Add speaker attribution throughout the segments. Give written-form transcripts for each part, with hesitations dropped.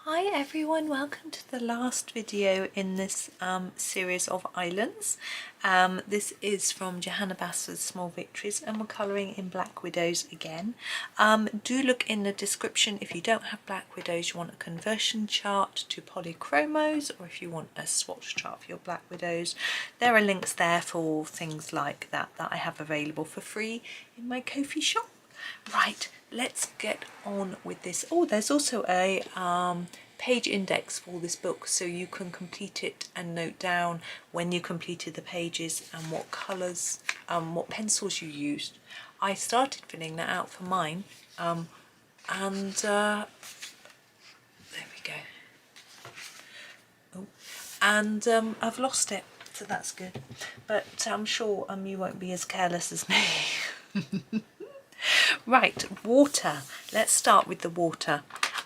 Speaker 1: Hi everyone, welcome to the last video in this series of islands. This is from Johanna Basford's Small Victories and we're colouring in Black Widows again. Do look in the description if you don't have Black Widows, you want a conversion chart to polychromos, or if you want a swatch chart for your Black Widows. There are links there for things like that I have available for free in my Ko-fi shop. Right, let's get on with this. Oh, there's also a page index for this book, so you can complete it and note down when you completed the pages and what colours, what pencils you used. I started filling that out for mine, and there we go. Oh, and I've lost it, so that's good. But I'm sure you won't be as careless as me. Right, water. Let's start with the water.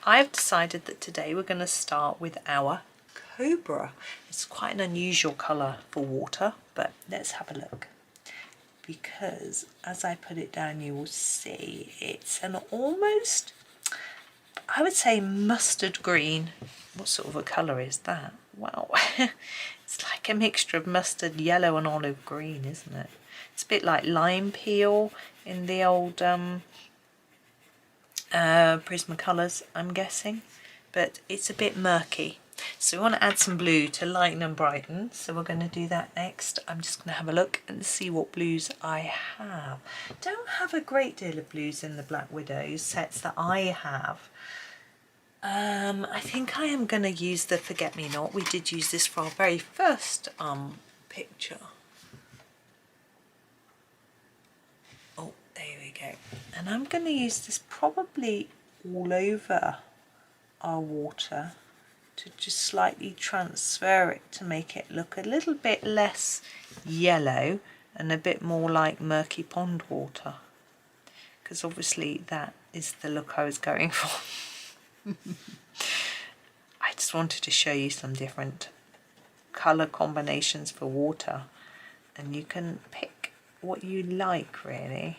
Speaker 1: I've decided that today we're going to start with our Cobra. It's quite an unusual colour for water, but let's have a look. Because as I put it down, you will see it's an almost, I would say, mustard green. What sort of a colour is that? Wow, it's like a mixture of mustard yellow and olive green, isn't it? It's a bit like lime peel in the old Prismacolors, I'm guessing, but it's a bit murky. So we want to add some blue to lighten and brighten, so we're going to do that next. I'm just going to have a look and see what blues I have. Don't have a great deal of blues in the Black Widows sets that I have. I think I am going to use the Forget Me Not. We did use this for our very first picture. There we go. And I'm going to use this probably all over our water to just slightly transfer it to make it look a little bit less yellow and a bit more like murky pond water. Because obviously that is the look I was going for. I just wanted to show you some different colour combinations for water, and you can pick what you like really.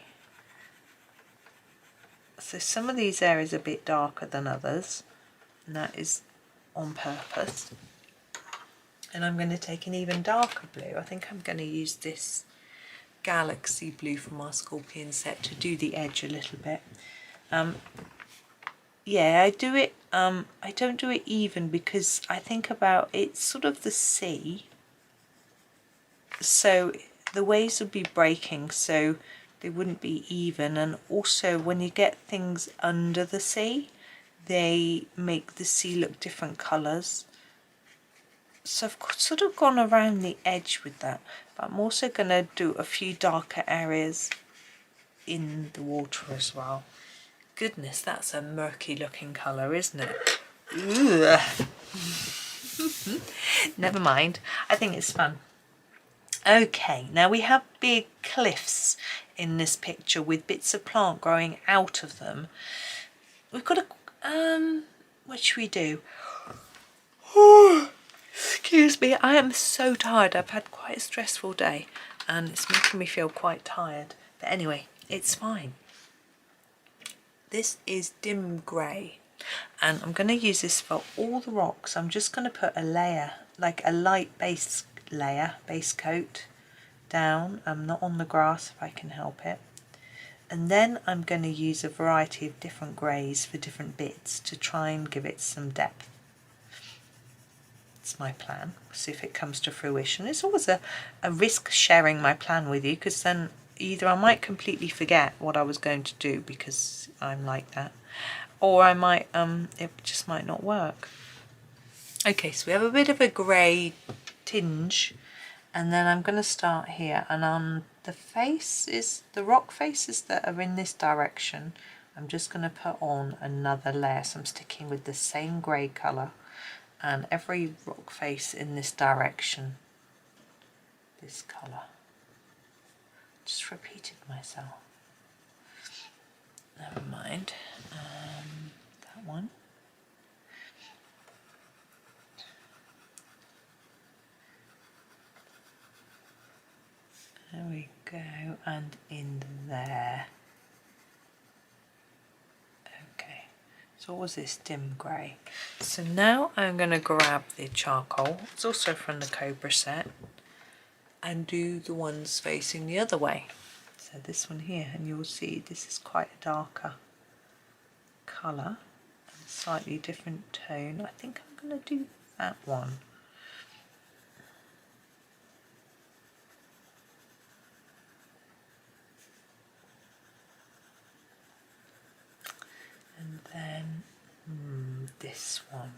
Speaker 1: So some of these areas are a bit darker than others, and that is on purpose. And I'm going to take an even darker blue. I think I'm going to use this Galaxy blue from our Scorpion set to do the edge a little bit. Yeah, I do it, I don't do it even because I think about it's sort of the sea. So the waves would be breaking, so they wouldn't be even, and also when you get things under the sea they make the sea look different colours. So I've sort of gone around the edge with that, but I'm also going to do a few darker areas in the water as well. Goodness, that's a murky looking colour, isn't it? Ugh. Never mind, I think it's fun. Okay, now we have big cliffs in this picture with bits of plant growing out of them. We've got a, what should we do? Oh, excuse me, I am so tired. I've had quite a stressful day and it's making me feel quite tired. But anyway, it's fine. This is dim grey and I'm going to use this for all the rocks. I'm just going to put a layer, like a light base layer, base coat down, not on the grass if I can help it, and then I'm going to use a variety of different greys for different bits to try and give it some depth. It's my plan. We'll see if it comes to fruition. It's always a risk sharing my plan with you, because then either I might completely forget what I was going to do because I'm like that, or I might it just might not work. Okay, so we have a bit of a grey tinge, and then I'm going to start here, and on the faces, the rock faces that are in this direction, I'm just going to put on another layer. So I'm sticking with the same grey colour, and every rock face in this direction, this colour. Just repeated myself. Never mind. That one. There we go, and in there. Okay, So what was this? Dim grey. So now I'm going to grab the charcoal, it's also from the Cobra set, and do the ones facing the other way. So this one here, and you'll see this is quite a darker colour, and a slightly different tone. I think I'm going to do that one. And then this one.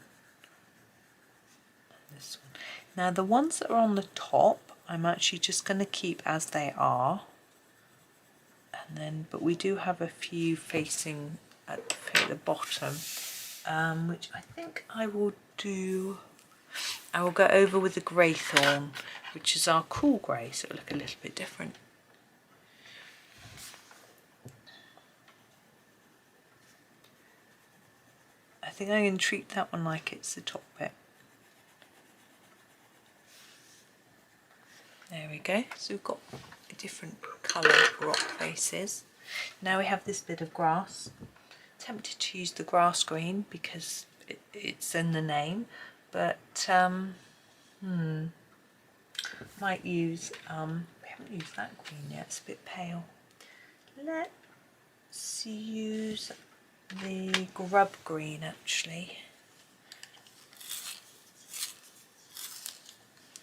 Speaker 1: And this one. Now the ones that are on the top, I'm actually just going to keep as they are. And then, but we do have a few facing at the bottom, which I think I will do. I will go over with the greythorn, which is our cool grey, so it'll look a little bit different. I think I'm going to treat that one like it's the top bit. There we go. So we've got a different colour rock faces. Now we have this bit of grass. Tempted to use the grass green because it's in the name, but might use we haven't used that green yet, it's a bit pale. Let's use the grub green actually.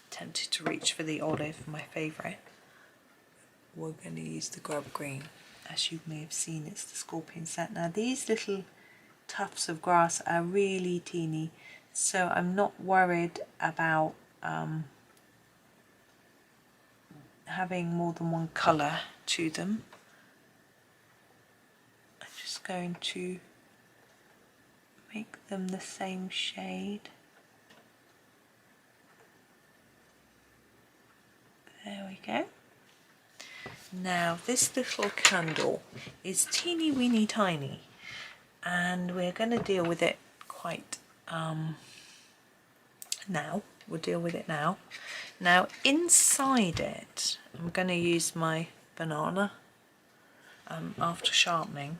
Speaker 1: Tempted to reach for the olive, my favourite. We're going to use the grub green. As you may have seen, it's the scorpion set. Now these little tufts of grass are really teeny, so I'm not worried about having more than one colour to them. I'm just going to make them the same shade. There we go. Now this little candle is teeny weeny tiny, and we're going to deal with it quite now. We'll deal with it now. Now inside it, I'm going to use my banana after sharpening.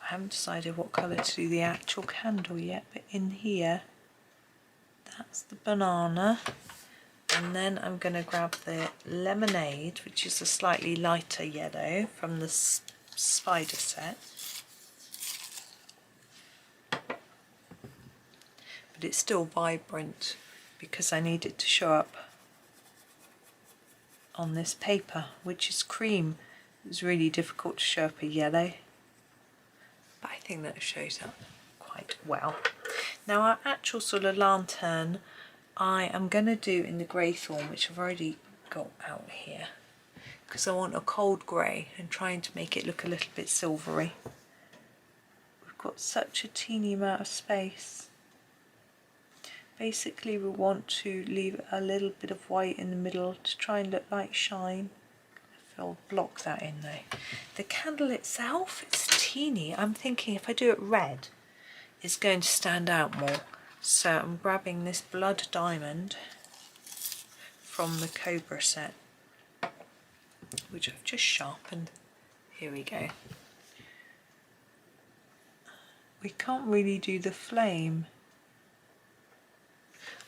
Speaker 1: I haven't decided what colour to do the actual candle yet, but in here, that's the banana. And then I'm going to grab the lemonade, which is a slightly lighter yellow from the spider set. But it's still vibrant because I need it to show up on this paper, which is cream. It's really difficult to show up a yellow, but I think that shows up quite well. Now our actual sort of lantern, I am going to do in the greythorn, which I've already got out here, because I want a cold grey and trying to make it look a little bit silvery. We've got such a teeny amount of space. Basically we want to leave a little bit of white in the middle to try and look like shine. I'll block that in though. The candle itself, it's teeny. I'm thinking if I do it red, it's going to stand out more. So I'm grabbing this blood diamond from the Cobra set, which I've just sharpened. Here we go. We can't really do the flame.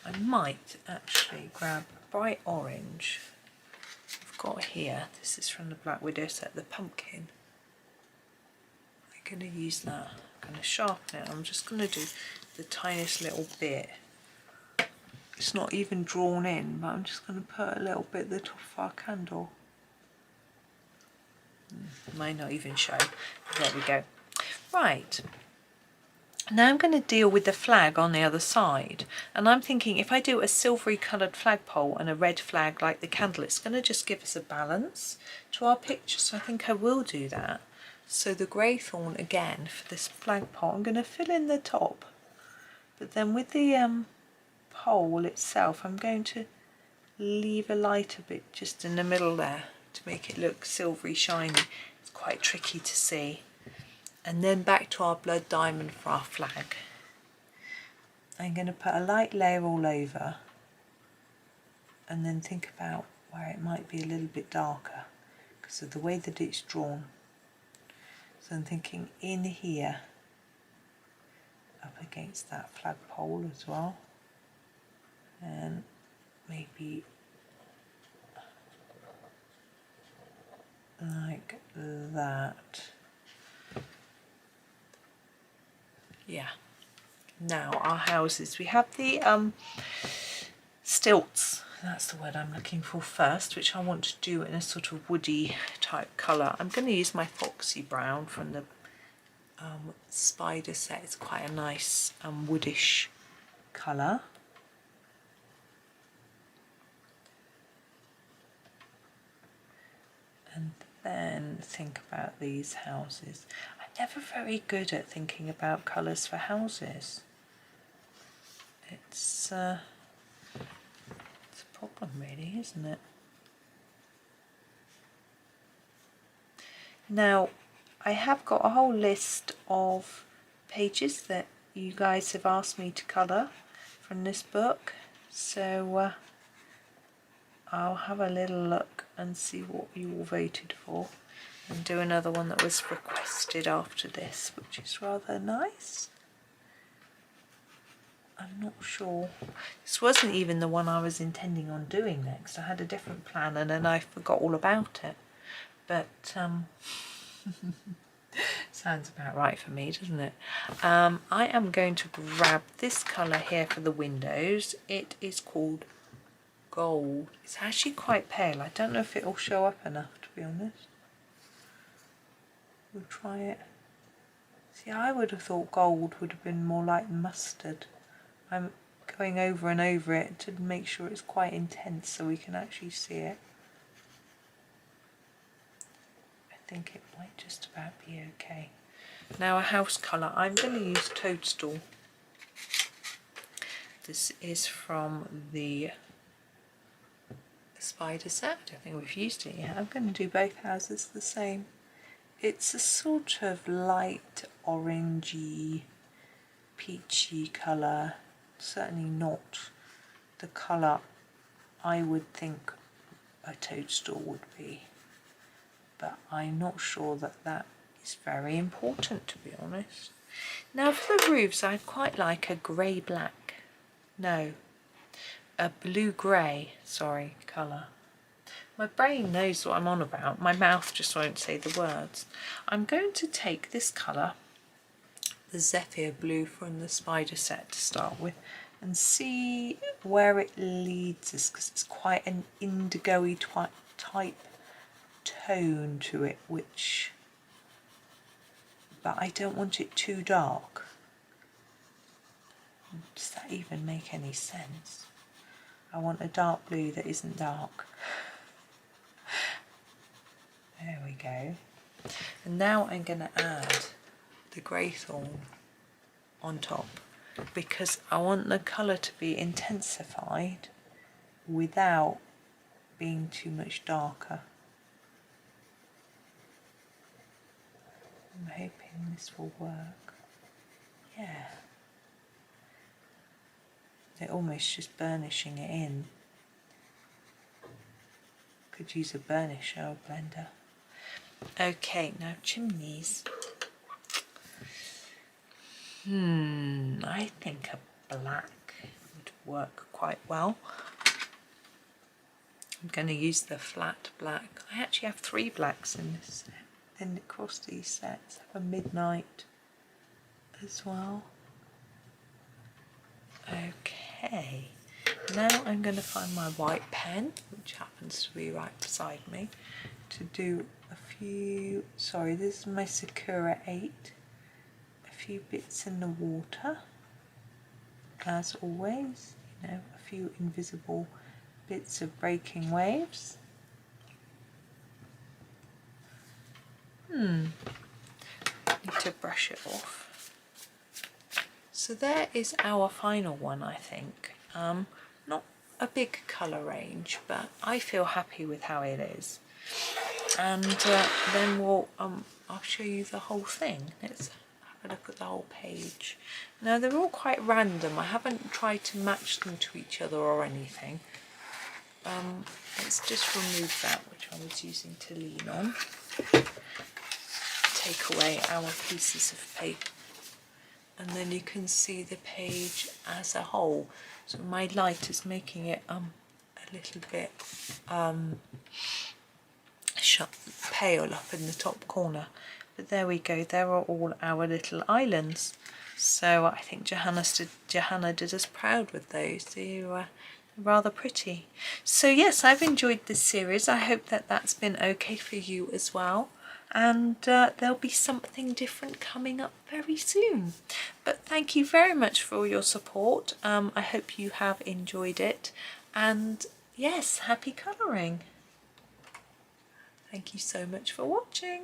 Speaker 1: I might actually grab bright orange. I've got here, this is from the Black Widow set, the pumpkin. I'm going to use that. I'm going to sharpen it. I'm just going to do the tiniest little bit. It's not even drawn in, but I'm just going to put a little bit at the top of our candle. Might not even show. There we go. Right. Now I'm going to deal with the flag on the other side, and I'm thinking if I do a silvery coloured flagpole and a red flag like the candle, it's going to just give us a balance to our picture, so I think I will do that. So the greythorn again for this flagpole, I'm going to fill in the top, but then with the pole itself I'm going to leave a lighter bit just in the middle there to make it look silvery shiny. It's quite tricky to see. And then back to our blood diamond for our flag. I'm going to put a light layer all over and then think about where it might be a little bit darker because of the way that it's drawn. So So I'm thinking in here, up against that flagpole as well, and maybe like that. Yeah. Now our houses, we have the stilts, that's the word I'm looking for first, which I want to do in a sort of woody type colour. I'm going to use my foxy brown from the spider set. It's quite a nice woodish colour. And then think about these houses. I'm never very good at thinking about colours for houses. It's a problem really, isn't it? Now, I have got a whole list of pages that you guys have asked me to colour from this book, so I'll have a little look and see what you all voted for and do another one that was requested after this, which is rather nice. I'm not sure. This wasn't even the one I was intending on doing next. I had a different plan and then I forgot all about it. But sounds about right for me, doesn't it? I am going to grab this colour here for the windows. It is called Gold. It's actually quite pale. I don't know if it will show up enough, to be honest. We'll try it. See, I would have thought gold would have been more like mustard. I'm going over and over it to make sure it's quite intense so we can actually see it. I think it might just about be okay. Now a house colour, I'm going to use Toadstool. This is from the spider set. I don't think we've used it yet. I'm going to do both houses the same. It's a sort of light orangey, peachy colour. Certainly not the colour I would think a toadstool would be. But I'm not sure that that is very important, to be honest. Now for the roofs, I'd quite like a grey-black, no, a blue-grey, sorry, colour. My brain knows what I'm on about, my mouth just won't say the words. I'm going to take this colour, the Zephyr blue from the spider set to start with, and see where it leads us, because it's quite an indigo-y type tone to it, which, but I don't want it too dark. Does that even make any sense? I want a dark blue that isn't dark. There we go. And now I'm going to add the greythorn on top, because I want the colour to be intensified without being too much darker. I'm hoping this will work. Yeah. They're almost just burnishing it in. Could use a burnisher or blender. Okay, now chimneys. I think a black would work quite well. I'm going to use the flat black. I actually have 3 blacks in this set. Then across these sets, have a midnight as well. Okay, now I'm going to find my white pen, which happens to be right beside me, to do a few, sorry, this is my Sakura 8, a few bits in the water, as always, you know, a few invisible bits of breaking waves. Need to brush it off. So there is our final one, I think. Not a big colour range, but I feel happy with how it is. And then I'll show you the whole thing. Let's have a look at the whole page. Now they're all quite random. I haven't tried to match them to each other or anything. Let's just remove that, which I was using to lean on. take away our pieces of paper, and then you can see the page as a whole. So my light is making it a little bit pale up in the top corner, but there we go, there are all our little islands. So I think Johanna did us proud with those. They were rather pretty. So yes, I've enjoyed this series. I hope that that's been okay for you as well, and there'll be something different coming up very soon. But thank you very much for all your support. I hope you have enjoyed it, and yes, happy colouring. Thank you so much for watching.